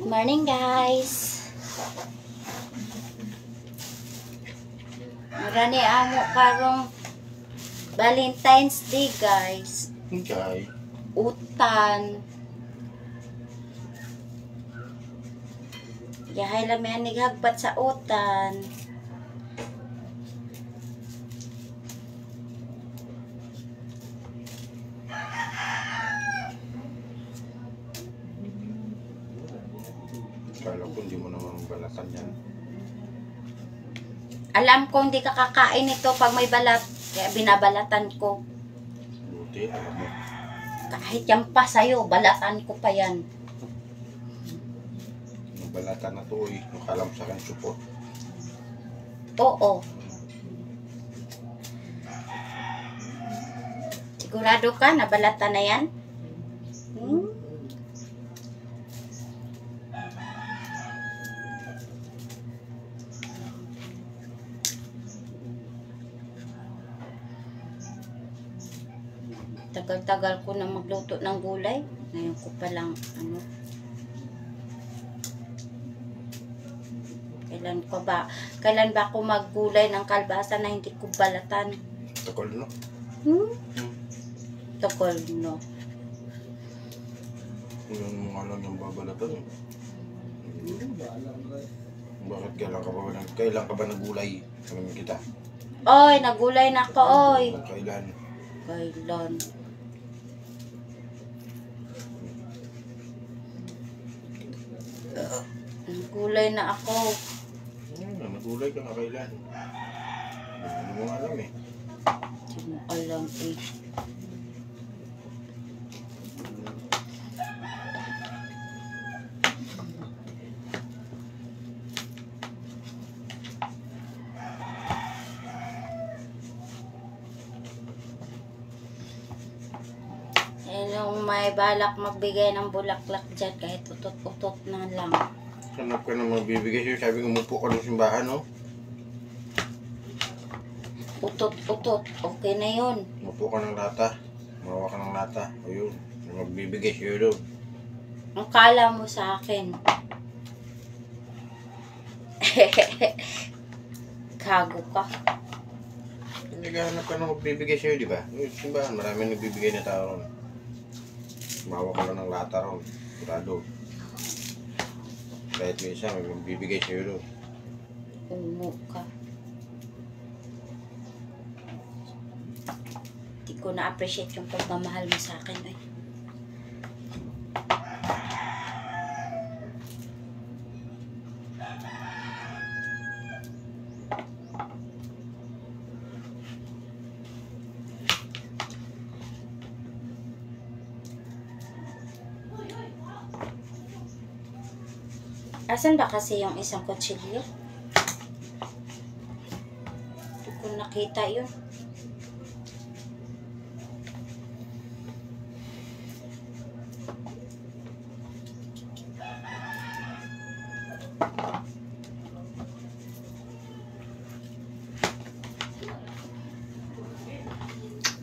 Morning guys. Marani amo karong Valentine's Day guys. Okay. Utan. Yahay lami nighagpat sa utan. Kala ko hindi mo naman balatan yan. Alam ko hindi ka kakain ito pag may balat. Kaya binabalatan ko. Buti, alam mo. Kahit yan pa sa'yo, balatan ko pa yan. Balatan na to eh. Nakalam sa akin support. Oo. Sigurado ka na balatan na yan? Tagal-tagal ko na magluto ng gulay. Ngayon ko pa lang, Kailan ba ako maggulay ng kalbasa na hindi ko balatan? Takol no? Takol no. Yung mga lang yung babalatan eh. Bakit kailan ka ba nagulay? Sabi kita. Oy, nagulay na ako, oy. Kailan? Kailan? Nagulay na ako. Nagulay ka nga kailan? Hindi mo alam eh. Hindi mo alam eh. Yung may balak magbigay ng bulaklak dyan kahit utot-utot na lang. Hanap ka na magbibigay sa'yo. Sabi ko, umupo ka ng simbahan, no? Utot-utot. Okay na yun. Umupo ka ng lata. Mawa ka ng lata. Ayun. Magbibigay sa'yo doon. Ang kala mo sa akin. Gago ka. Naghahanap ka na magbibigay sa'yo, di ba? Yung simbahan, maraming nagbibigay na tao ron. Mawa ka lang ng lata ron. Kurado. Kahit may isa, may magbibigay sa'yo doon. Umo ka. Hindi ko na-appreciate yung pagmamahal mo sa akin. Eh. Asan ba kasi yung isang kutsilyo? Hindi ko nakita yun.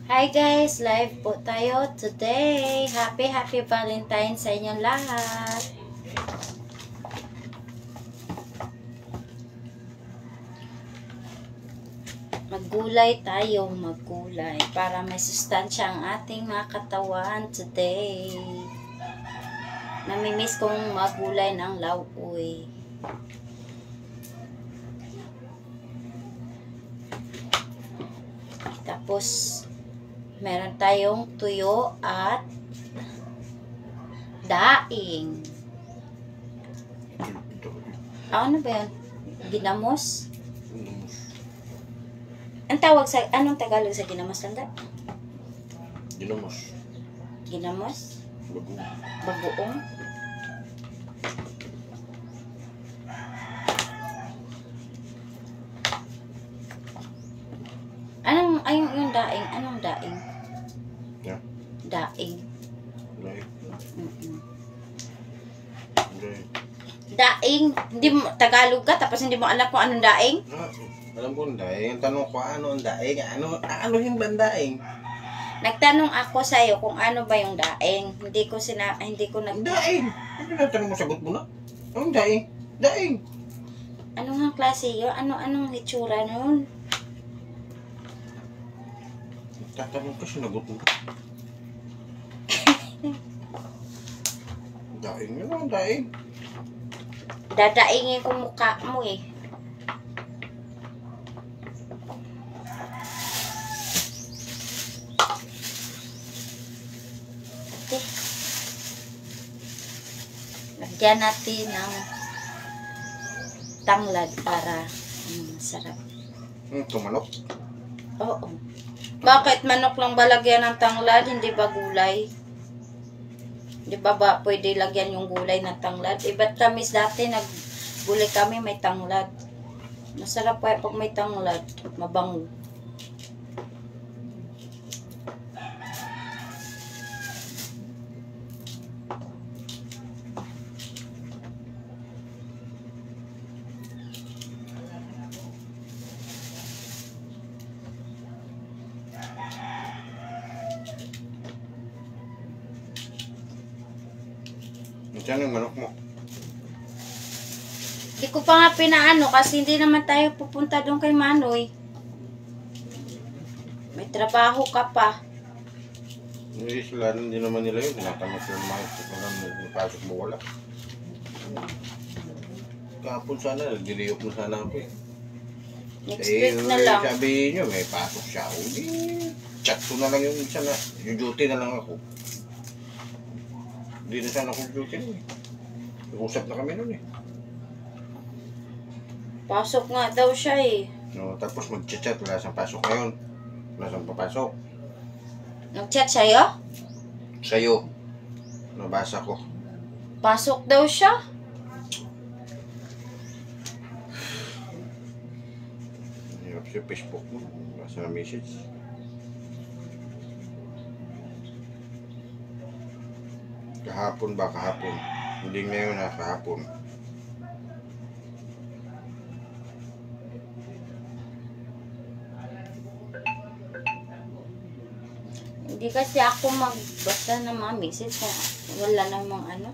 Hi guys! Live po tayo today. Happy Valentine's sa inyong lahat. Maggulay tayo, maggulay para may sustansya ang ating mga katawan today. Namimiss kong maggulay ng lauoy. Tapos meron tayong tuyo at daing. Ano ba yan? Ginamos? Ang tawag sa, anong Tagalog sa ginamos lang? Ginamos. Ginamos? Bagoong. Bagoong? Yung daing? Anong daing? Yeah. Daing. Daing. Daing. Daing? Hindi mo, Tagalog ka, tapos hindi mo alam kung anong daing? Alam ko ang daing. Tanong ko ano ang daing. Ano yung bandaing? Nagtanong ako sa iyo kung ano ba yung daing. Hindi ko nag... Daing! Ano na tanong mo, sagot mo na? Ang daing. Daing. Ano nga klase yun? Anong itsura nun? Tatanong ka, sinagot mo. Daing yun ang daing. Dadaingin ko mukha mo eh. Okay. Lagyan natin ng tanglad para masarap. Tumanok. Oo. Bakit manok lang ba lagyan ng tanglad? Hindi ba gulay? Di ba pwede lagyan yung gulay ng tanglad? Ba't kami dati naggulay kami may tanglad. Masarap pa pag may tanglad. Mabango. Diyan yung manok mo. Di ko pa nga pinaano kasi hindi naman tayo pupunta doon kay Manoy. May trabaho ka pa. Hindi sila, hindi naman nila yun. Tinatanong sila naman kung napasok mo wala. Kahapon sana, nagdiliyok na sana ako eh. Next week na lang. Sabi niyo, may pasok siya. Chat ko na lang yung isa na, duty na lang ako. Hindi na sana ako duty nun eh. Nag-usap na kami nun eh. Pasok nga daw siya eh. No, tapos mag-chat, wala siyang pasok ngayon. Wala siyang papasok. Nag-chat sa'yo? Sa'yo. Nabasa ko. Pasok daw siya. Hirap siya Facebook mo. Nasa na message. Kahapon ba? Kahapon. Hindi ngayon na kahapon. Hindi kasi ako magbasa ng mga message kung wala namang ano.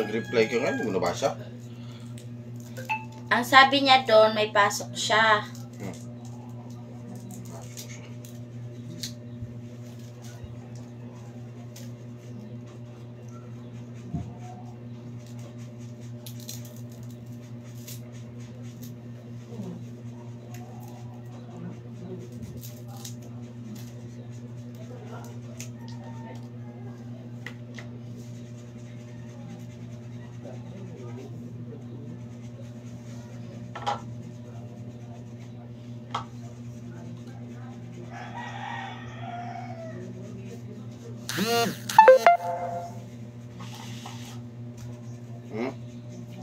Nag-reply ka nga, hindi mo nabasa? Ang sabi niya doon, may pasok siya.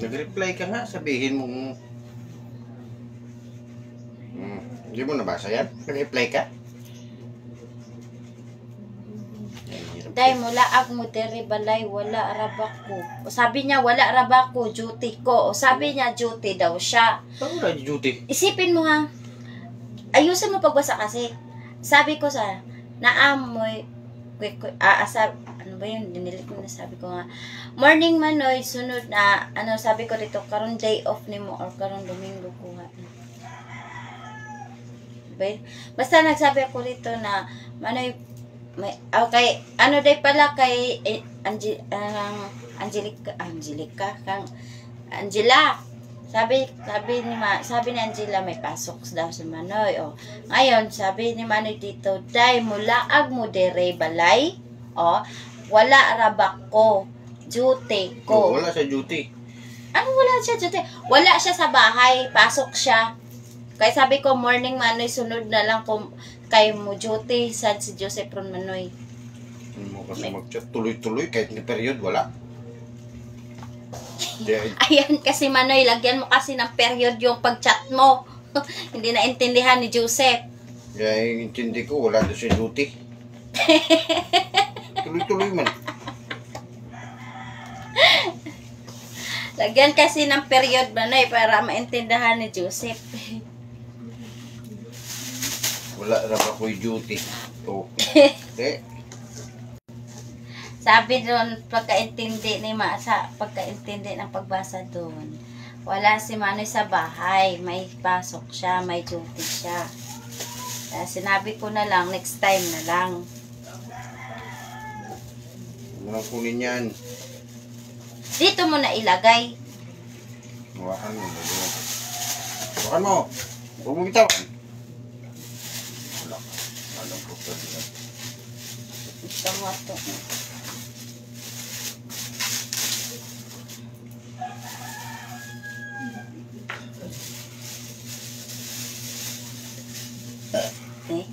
Nag-reply ka nga, sabihin mo. Hindi mo nabasa yan? Nag-reply ka? Day mo laag mo dere balay wala rabak ko. O sabi niya wala rabak ko, duty ko. O sabi niya duty daw siya. Ano na duty? Isipin mo ha. Ayusin mo pagbasa kasi. Sabi ko sa naamoy ano ba yun? Dinilit mo na sabi ko nga. Morning Manoy, sunod na ano sabi ko dito karon day off nimo or karon Domingo ko nga. Basta nagsabi ako dito na Manoy may okay ano day pala kay Angela sabi ni Angela may pasok daw sa Manoy o ngayon sabi ni Manoy dito day mulaag mo dere balay o wala rabak ko duty ko. Wala sa duty. Ano wala siya duty? Wala siya sa bahay, pasok siya. Kaya sabi ko morning Manoy sunod na lang kung kay mo duty sad si Joseph Ron Manoy. Hindi mo kasi mag-chat tuloy-tuloy kahit ni period wala. Ayan kasi Manoy, lagyan mo kasi ng period yung pag-chat mo. Hindi na intindihan ni Joseph. Kaya yung intindi ko wala doon sa duty. Tuloy-tuloy man. Lagyan kasi ng period Manoy para maintindihan ni Joseph. Wala na ako'y duty. Oh. Sabi doon, pagkaintindi ni Ma, sa pagkaintindi ng pagbasa doon, wala si Manoy sa bahay, may pasok siya, may duty siya. Kaya sinabi ko na lang, next time na lang. Mga kunin yan. Dito mo na ilagay. Hawakan mo. Hawakan mo. Huwag mo bitawan. Wala ka. Alam ko pa rin. Ito mo ito. Okay.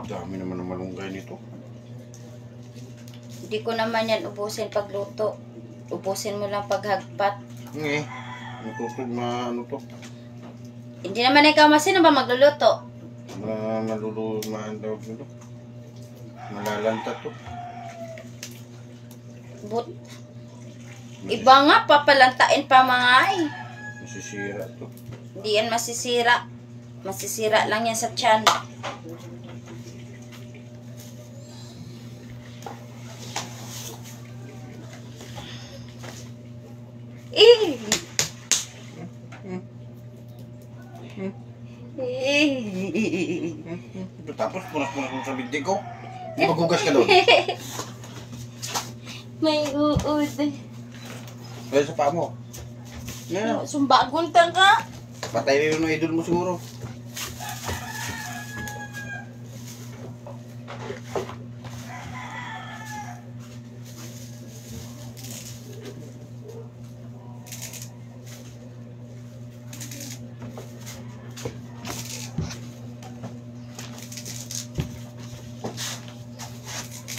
Dami naman ng malunggay nito. Hindi ko naman yan ubusin pagluto. Ubusin mo lang paghagpat. Natutog na ano to. Hindi naman ikaw masino ba magluluto? Malulumaan daw nito. Malalanta to. But, iba nga, papalantain pa mga ay. Masisira to. Hindi yan masisira. Masisira lang yan sa tiyan. Tapos punas-punas mo sa binti ko. Di maghugas ka doon. May uod. Kaya sa paa mo. Yan. Sumbagon ka ka. Patay rin yung idol mo siguro.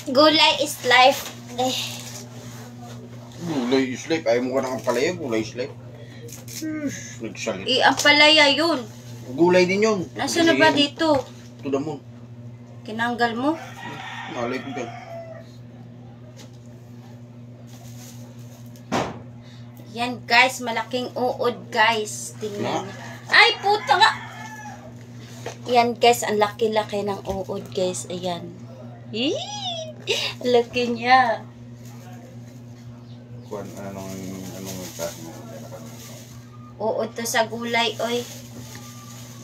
Gulay is life. Gulay is life. Ayaw mo ka nang palaya. Gulay is life. Nagsalit. Ang palaya yun. Gulay din yun. Nasaan na ba dito? To the moon. Kinanggal mo? Malay ko dyan. Yan guys, malaking uod guys. Tingnan. Ay, puta nga. Yan guys, ang laki-laki ng uod guys. Ayan. Laki niya. Kuan, anong taas mo? Uod to sa gulay, oy.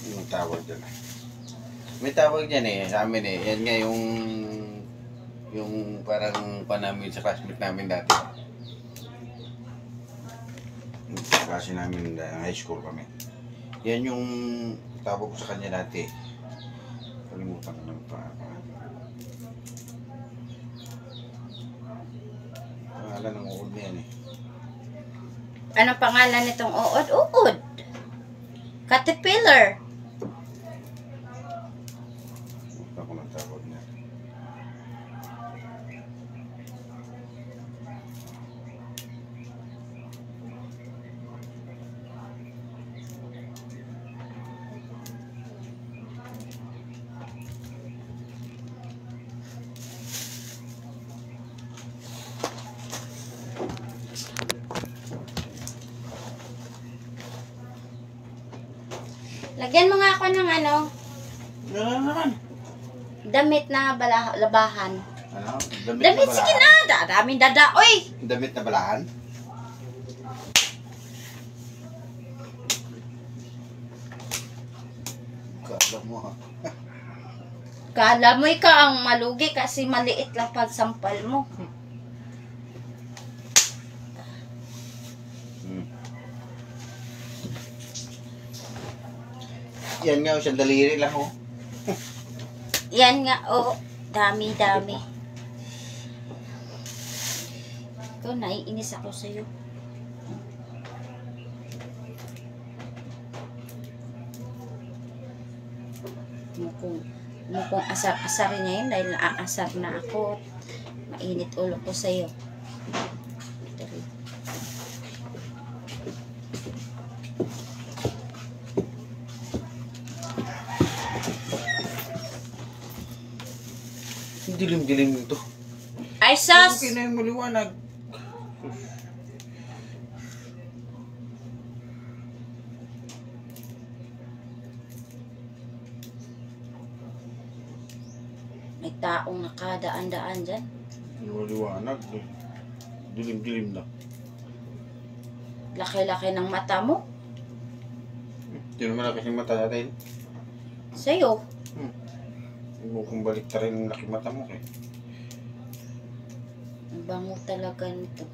Anong tawag dyan? May tawag dyan eh, sa amin eh. Yan nga yung parang panamin sa classmate namin dati. Kasi namin high school kami. Yan yung tawag ko sa kanya dati. Kalimutan ko ng pangalan ng uod na yan eh. Anong pangalan nitong uod? Uod. Caterpillar. Ako ng tawag niya. Lagyan mo nga ako ng ano, Ano naman? damit na labahan. Ano? Damit, sige na. Daming dada. Oy! Damit na balahan? Kala mo ha. Kala mo ikaw ang malugi kasi maliit lang pagsampal mo. Yan nga, siyang daliri lang oh. Yan nga, oh. Dami-dami. Ito, naiinis ako sa'yo. Mukhang asar-asar niya yun dahil naaasar na ako. Mainit ulo ko sa'yo. Dilim-dilim nito. Ay, sus! Okay na yung maliwanag. May taong nakadaan-daan dyan. Liwanag. Dilim-dilim na. Laki-laki ng mata mo. Hindi naman na kasing mata natin. Sa'yo. Hindi mo kung balik ta rin yung laki mata mo eh. Ang bango talaga nito.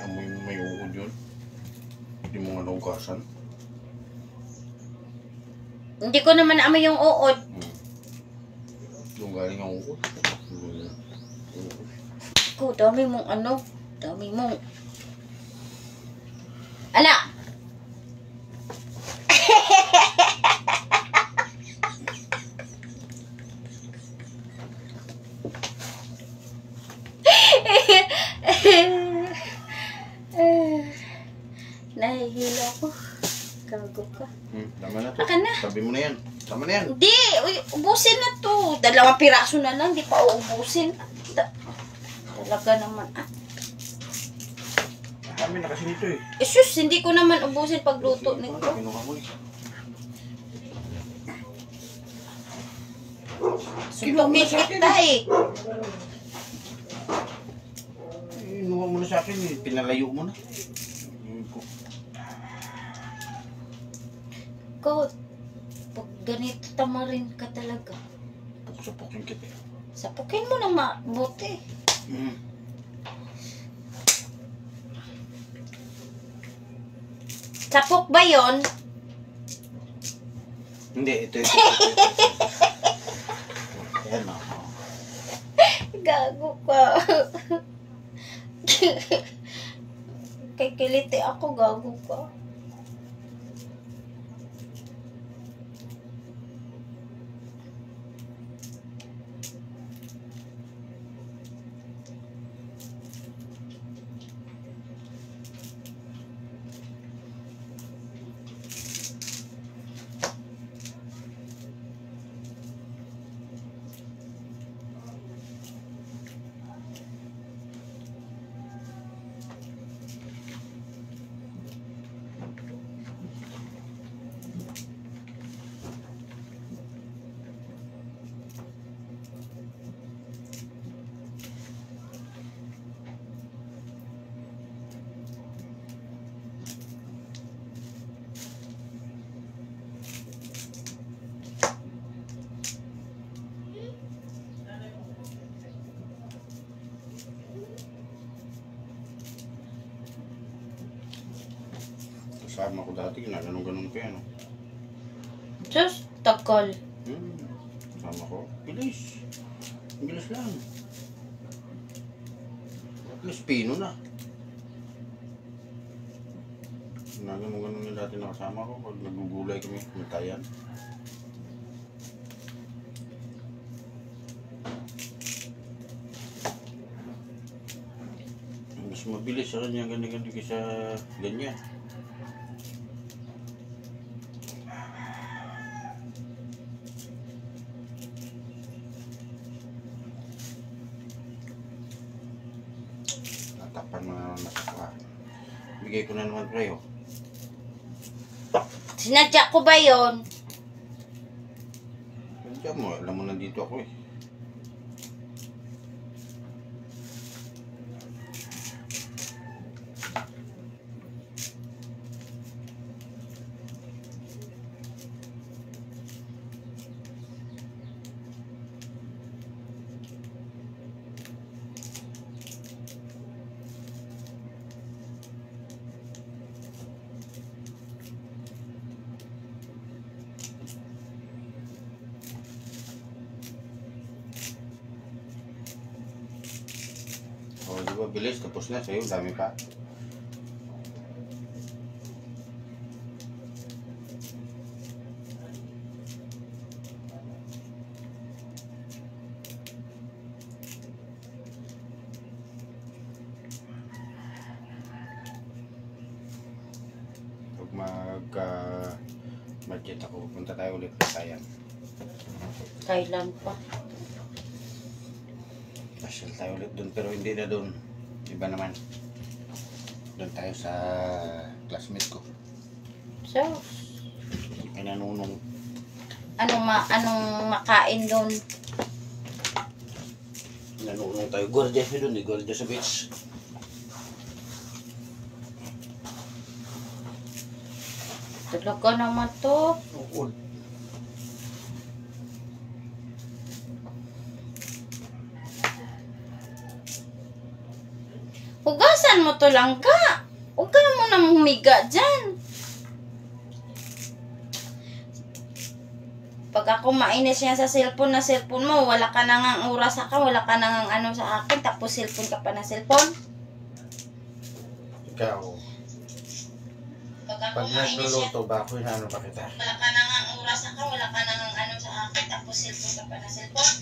Amoy may uod yun. Hindi mo nga naugasan. Hindi ko naman amoy yung uod. Yung galing ang uod. Ko, dami mong ano. Dami mong. Ala! Nahihilo ako. Gago ka. Tama na to. Akan na. Sabi mo na yan. Tama na yan. Hindi, ubusin na to. 2 piraso na lang, di pa uubusin. Talaga naman. Dami na kasi nito eh. Sus, hindi ko naman ubusin pagluto nito. Kinuha mo eh. Suntukin kita eh. Kinuha mo na sa akin eh. Pinalayo mo na. Ikaw, pag ganito tamarin ka talaga. Sapukin kita. Sapukin mo ng mabuti. Sapok ba yon? Hindi, ito. Ayan na. Gago ka. Kay kiliti ako, gago ka. Kasama ko dati, ganun pa yan. Diyos, tagal. Kasama ko. Bilis. Bilis lang. At least pino na. Ganun yung dati na kasama ko pag nagugulay kami, matayan. Mas mabilis sa kanya ganyan kaysa ganyan. Natapan mo na naman. Bigay ko na naman preyo. Sinadya ko ba yon? Diyan mo, alam mo nandito ako eh. Di ba bilis, tapos na sa'yo, dami pa. Budget ako, punta tayo ulit sa Sayang. Kailan pa? Pasyal tayo ulit dun, pero hindi na dun. Iba naman. Doon tayo sa classmate ko. So, Ay nanunong. anong makain doon? Nanunong tayo. Gorgeous doon, gorgeous sa beach. Talaga naman to. Uod. Hugasan mo to lang ka. Huwag ka na muna humiga dyan. Pag ako mainis yan sa cellphone mo, wala ka nang ang oras sa akin, wala ka nang ano sa akin, tapos cellphone ka pa na cellphone. Ikaw. Pag nagluluto ba ako, inaano ba kita? Wala ka nang ang oras sa akin, wala ka nang ang ano sa akin, tapos cellphone ka pa na cellphone.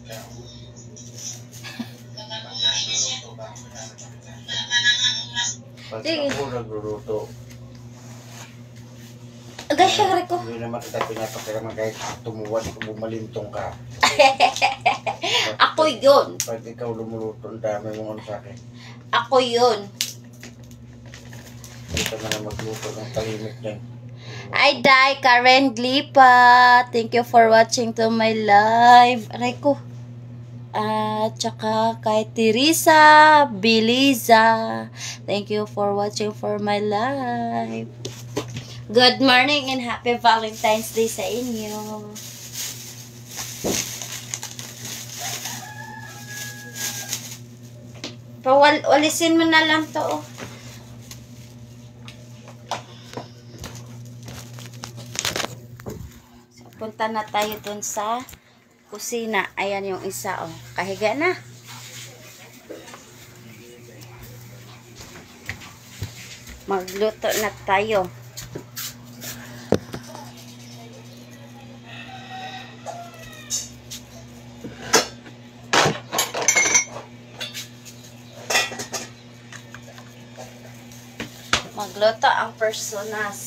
Ikaw. Pag ako mainis yan, Nagluluto ba ako, inaano ba kita? wala ka nang ang oras. Pag Sige. ako nagluluto, Agay, syari ko. hindi naman kita pinapakiraman kahit tumuwan, bumalintong ka. Ako yun. Pag ikaw lumuluto, ang dami mong ano sa akin. Ako yun. Hindi ka na magluto ng tahimik niyan. Hi, Dai, Karen Glipa. Thank you for watching to my live. Aray ko. At saka kay Teresa Biliza. Thank you for watching for my live. Good morning and happy Valentine's Day sa inyo. Walisin mo na lang to. Oh. So, punta na tayo dun sa kusina. Ayan yung isa. Oh. Kahiga na. Magluto na tayo. Magluto ang personas.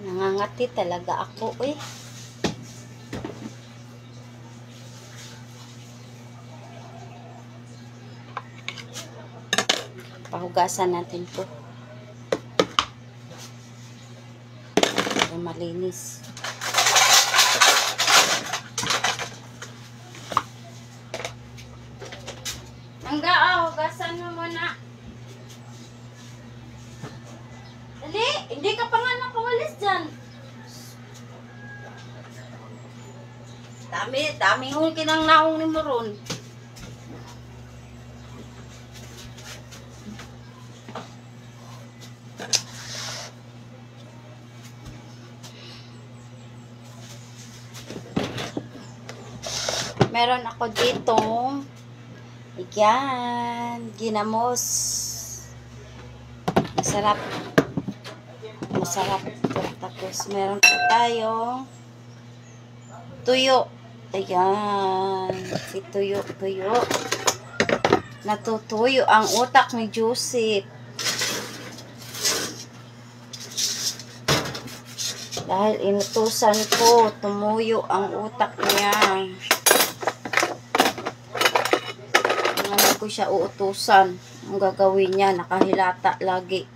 Nangangati talaga ako eh. Pahugasan natin to. Para malinis. Hangga, hugasan mo muna. Dali, hindi ka pa nga nakawalis dyan. Dami hul kinang naong ni Moron. Meron ako ditong ginamos. Masarap. Tapos meron po tayong tuyo. Ayan. Si tuyo. Natutuyo ang utak ni Joseph. Dahil inutusan ko, tumuyo ang utak niya. Ano ko siya uutusan. Ang gagawin niya, nakahilata lagi.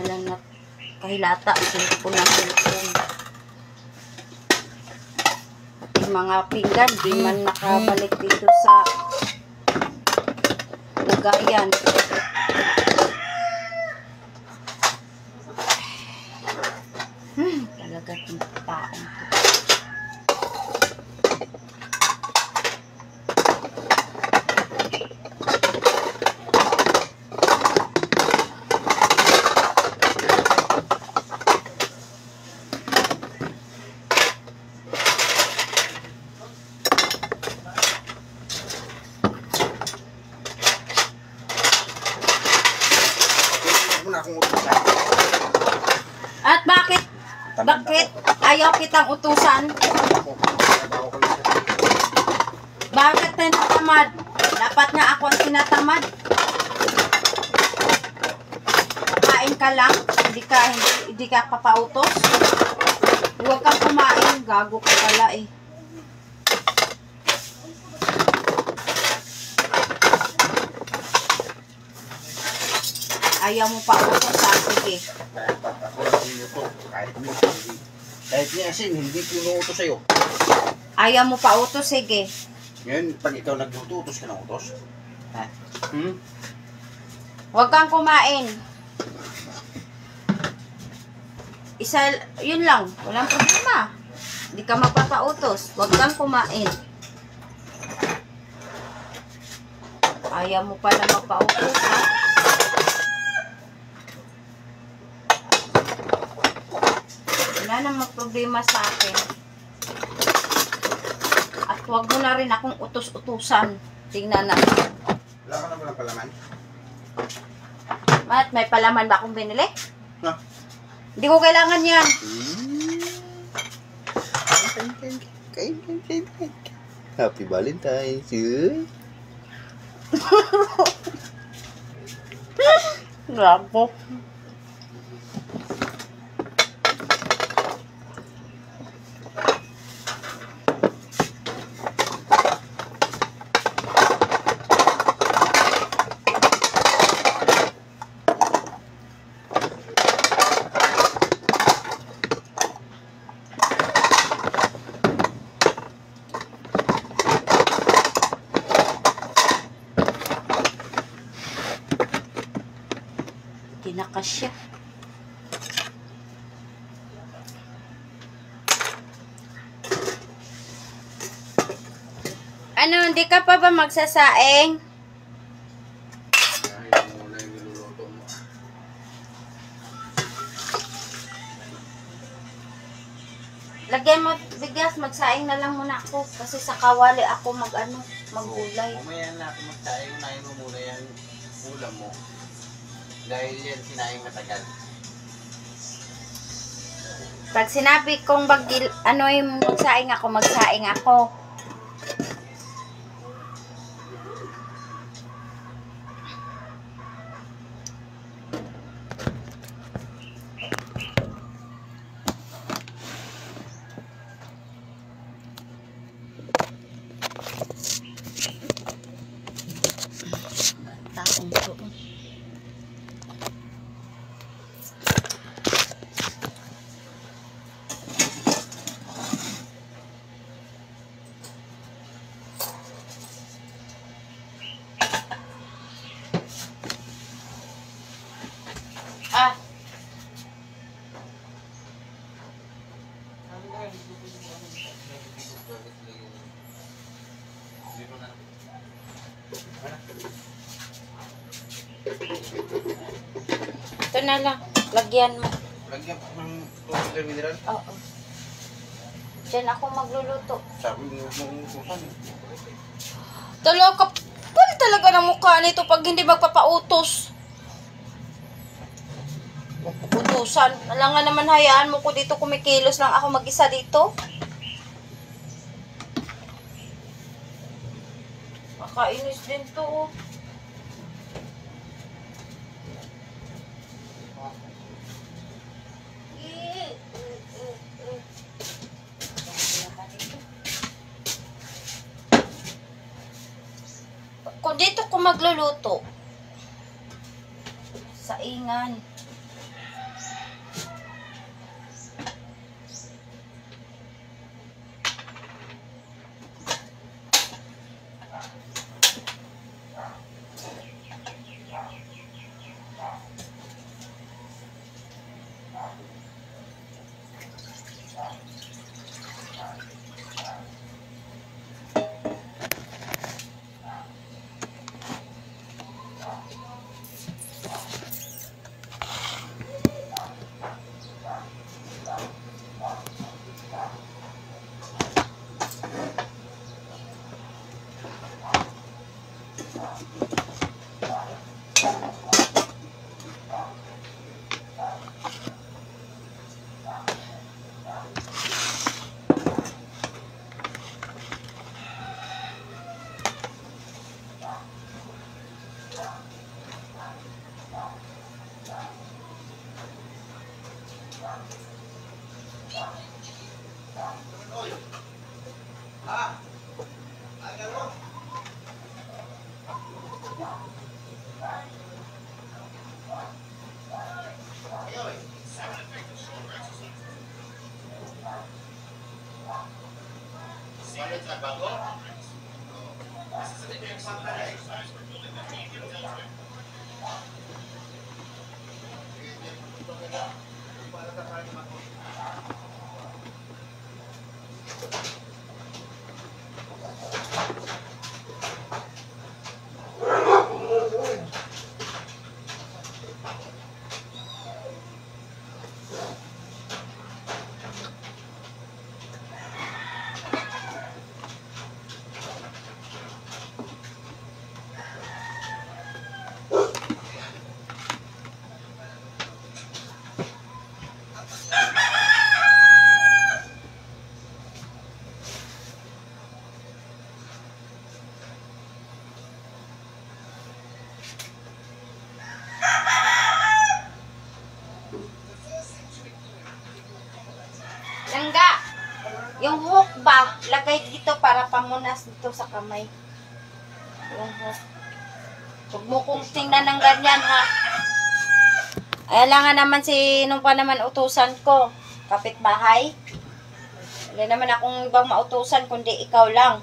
lang na kahilata. Cellphone ng cellphone. Pati mga pinggan, di man nakabalik dito sa lagayan. Talaga itong taong to. At bakit ayaw kitang utusan? Bakit tinatamad? Dapat nga ako ang tinatamad. Kain ka lang, hindi ka papautos. Huwag kang kumain, gago ka pala eh. Ayaw mo pa utos, sige. Kahit niya asin, hindi pinuutos sa'yo. Ayaw mo pa utos, sige. Ngayon, pag ikaw nagluto, utos ka ng utos. Ha? Huwag kang kumain. Yun lang. Walang problema. Hindi ka mapapautos. Huwag kang kumain. Ayaw mo pala magpautos, ha? Wala namang problema sa akin. At huwag mo na rin akong utos-utusan. Tingnan na. Wala ka na ba ng palaman? Mat, may palaman ba akong binili? No. Hindi ko kailangan yan. Happy Valentine's. Grabe. Kinakasya. Ano, hindi ka pa ba magsasaing? Lagyan mo bigas, magsaing na lang muna ako. Kasi sa kawali ako maggulay. Mamaya na ako magsaing, unahin mo muna yung ulam mo. Dahil yan, sinaing matagal. Pag sinabi kong magsaing ako. Taong to. Ito na lang. Lagyan mo. Lagyan po ng tubig na mineral? Oo. Diyan ako magluluto. Sabi mo mong utusan. Talaga, pwede talaga ng mukha nito pag hindi magpapautos. Utusan. Alangan naman hayaan mo ko dito kumikilos lang ako mag-isa dito. Makainis din to. Kung dito ko magluluto, saingan. Langga, yung hook ba, lagay dito para pamunas dito sa kamay. Yung hook. Huwag mo kong tingnan ng ganyan, ha. Alangan naman nung pa naman utusan ko. Kapitbahay. Wala naman akong ibang mautusan kundi ikaw lang.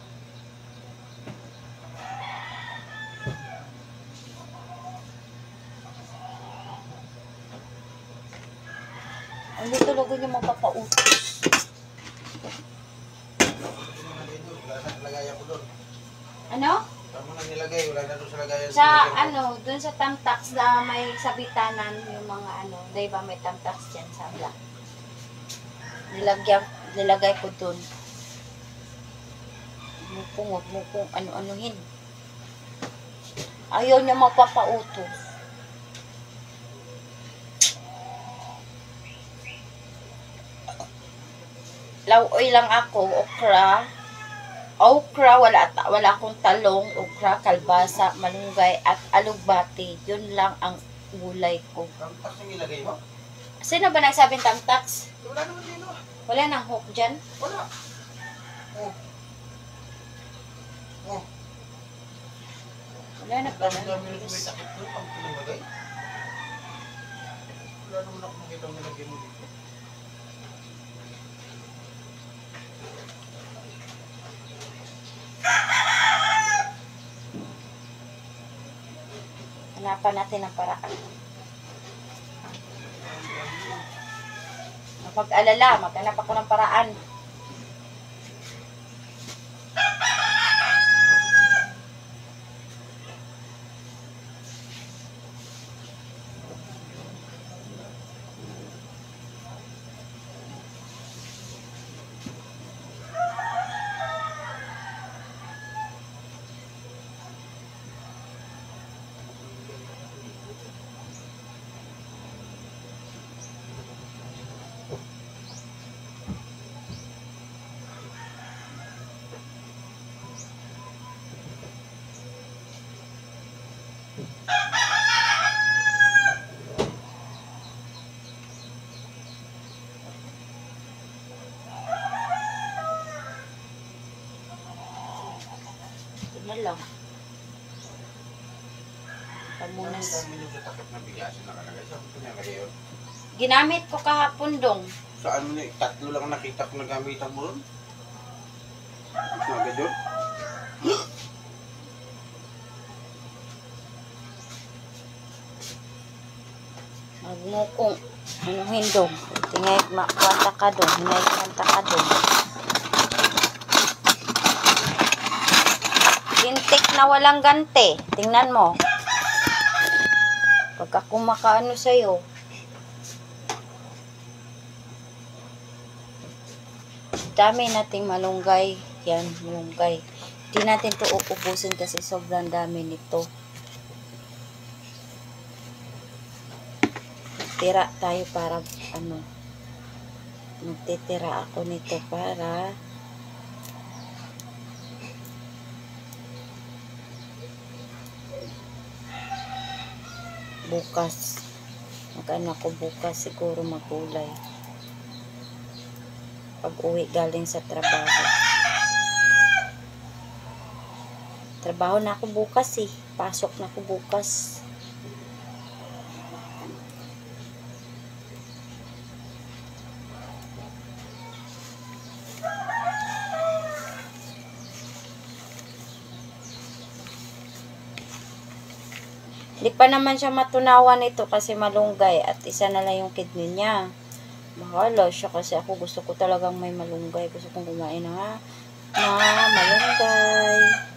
Ang dito lugo yung mapapautos. Ano? Tama na nilagay, wala na doon sa lagayan. Sa dun sa tamtax na may sabitanan yung mga di ba may tamtax dyan sa black. Nilagay ko dun. Huwag mo kung ano-anuhin. Ayaw niya mapapautos. Lauoy lang ako, okra, wala akong talong, okra, kalbasa, malunggay, at alugbati. Yun lang ang gulay ko. Tamtax yung ilagay mo? Sino ba nagsabing tamtax? Wala naman dito. Wala nang hook dyan? Wala. Oh. Oh. Wala na pala. Dami na may takip doon, pang pinamagay. Wala naman ako makita ang nilagay mo dito. Hanapan natin ang paraan. Kapag-alala, maghanap ako ng paraan. Tingnan lang. Pamunas. Dami yung sa takip na bigasin nakalagay. Saan ko pinalagay yun? Ginamit ko kahapon dong. Saan mo na, tatlo lang nakita ko nagamitan mo ron? Agad yun? Huwag mo kong anuhin dong. Tingay makwanta ka dong. Tingay kwanta ka dong. Gintik na walang gante. Tingnan mo. Pag ako makaano sa'yo. Dami nating malunggay. Yan, malunggay. Hindi natin to uubusin kasi sobrang dami nito. Tira tayo para magtitira ako nito para bukas. Magkano ako bukas siguro magulay. pag uwi galing sa trabaho. Trabaho na ako bukas eh. Pasok na ako bukas. Hindi pa naman siya matunawan ito kasi malunggay at isa na lang yung kidney niya. Bahala siya kasi ako gusto ko talagang may malunggay. Gusto kong kumain na malunggay.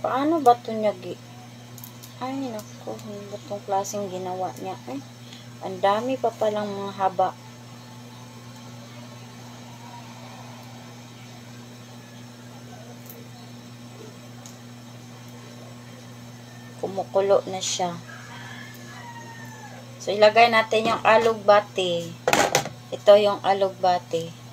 Paano ba ito niya Ay, naku, ano ba itong klaseng ginawa niya? Eh, ang dami pa palang mga haba. Kumukulo na siya. So, ilagay natin yung alugbati. Ito yung alugbati.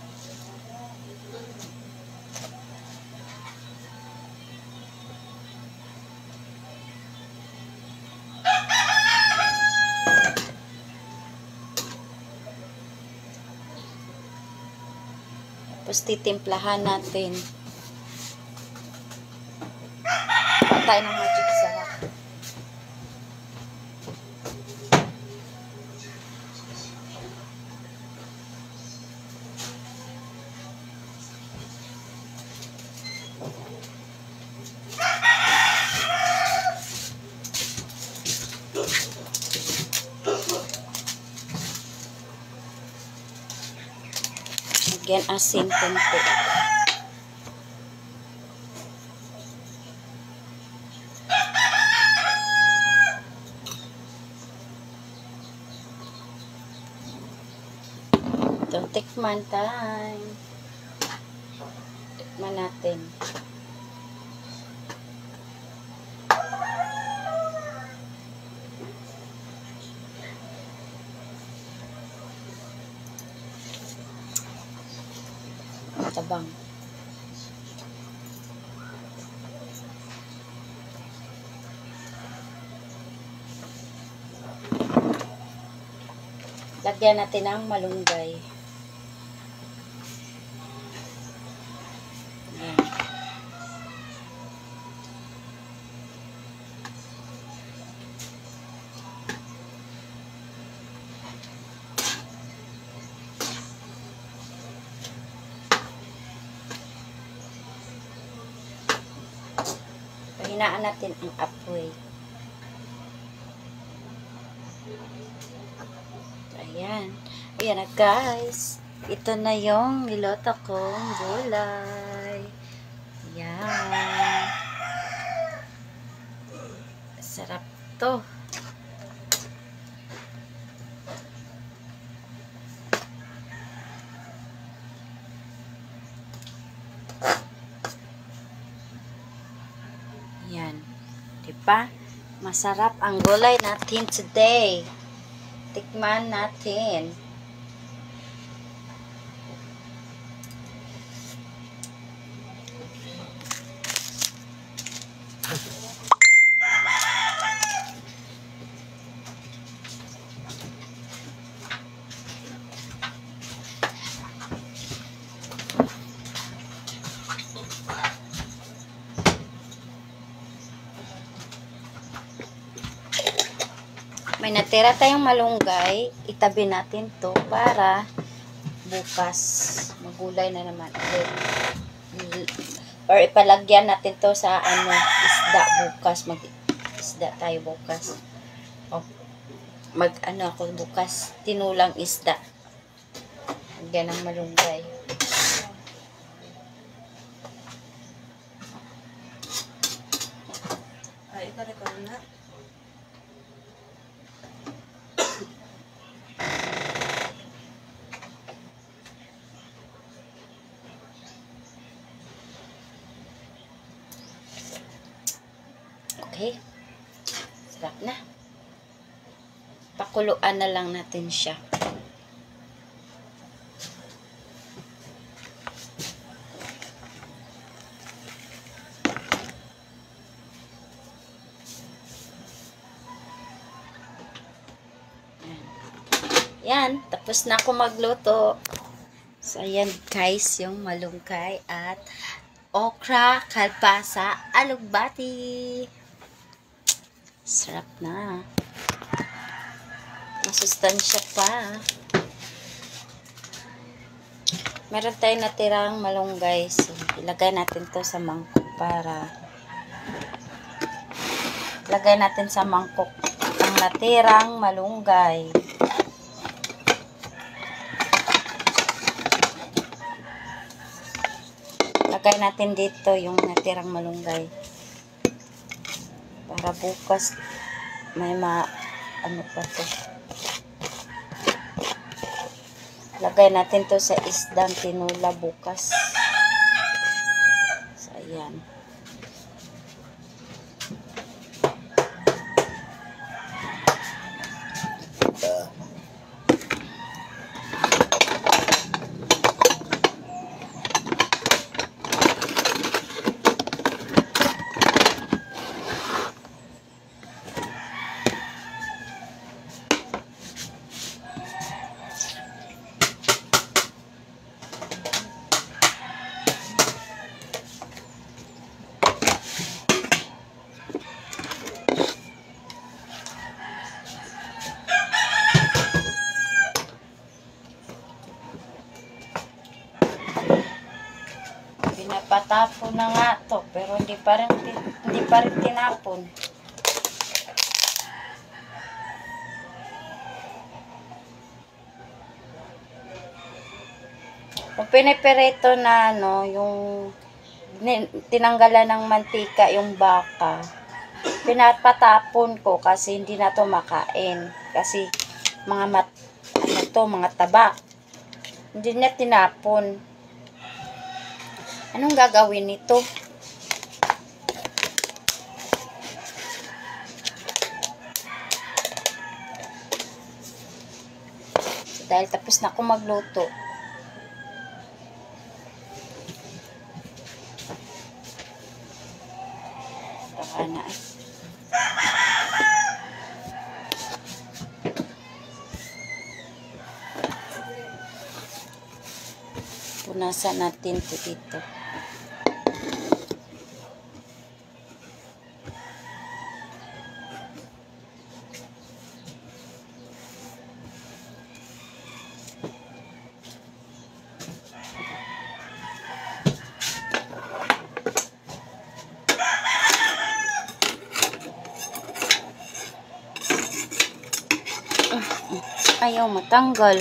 Tapos titimplahan natin. Patay ng magic sarap. Lagyan asin konti. Ito, tikman time. Tikman natin. Tabang. Lagyan natin ng malunggay. Ayan. Pahinaan natin ang apoy. Ayan. Ayan na guys. Ito na yung niloto kong gulay. Ayan. Sarap to. Ayan. Diba? Masarap ang gulay natin today. Tikman natin. May natira tayong malunggay, itabi natin to para bukas magulay na naman ulit. Or ipalagyan natin to sa isda bukas. Mag-isda tayo bukas. O, ako bukas, tinulang isda. Lagyan ng malunggay. Ay, ito na. Okay. Sarap na. Pakuluan na lang natin siya. Yan, tapos na ako magluto. So, ayan guys, yung malunggay at okra, kalpasa, alugbati. Sarap na. Masustansya pa. Meron tayong natirang malunggay. So, ilagay natin to sa mangkok para ilagay natin sa mangkok ang natirang malunggay. Lagay natin dito yung natirang malunggay. Para bukas may ano pa to. Lagay natin to sa isdang tinula bukas. So, ayan. Pinapatapon na nga to, pero hindi pa rin tinapon. Kung piniperito na ano, yung tinanggalan ng mantika yung baka, pinapatapon ko kasi hindi na to makain. Kasi mga mga taba. Hindi niya tinapon. Anong gagawin nito? So, dahil tapos na ako magluto. Baka na eh. Punasan natin ito dito. Ayaw matanggal.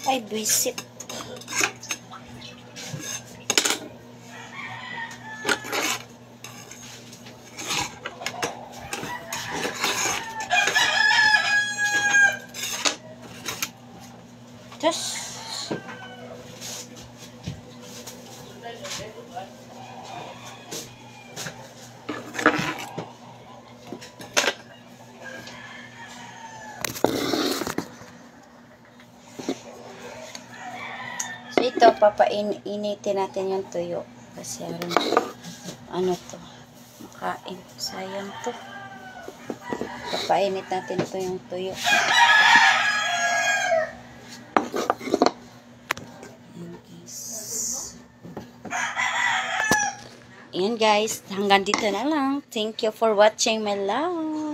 Ay, buisit. Just so, ito, papainitin natin yung tuyo. Kasi ano to, makain. Sayang to. Papainit natin ito yung tuyo. Ayan guys, hanggang dito na lang. Thank you for watching my love.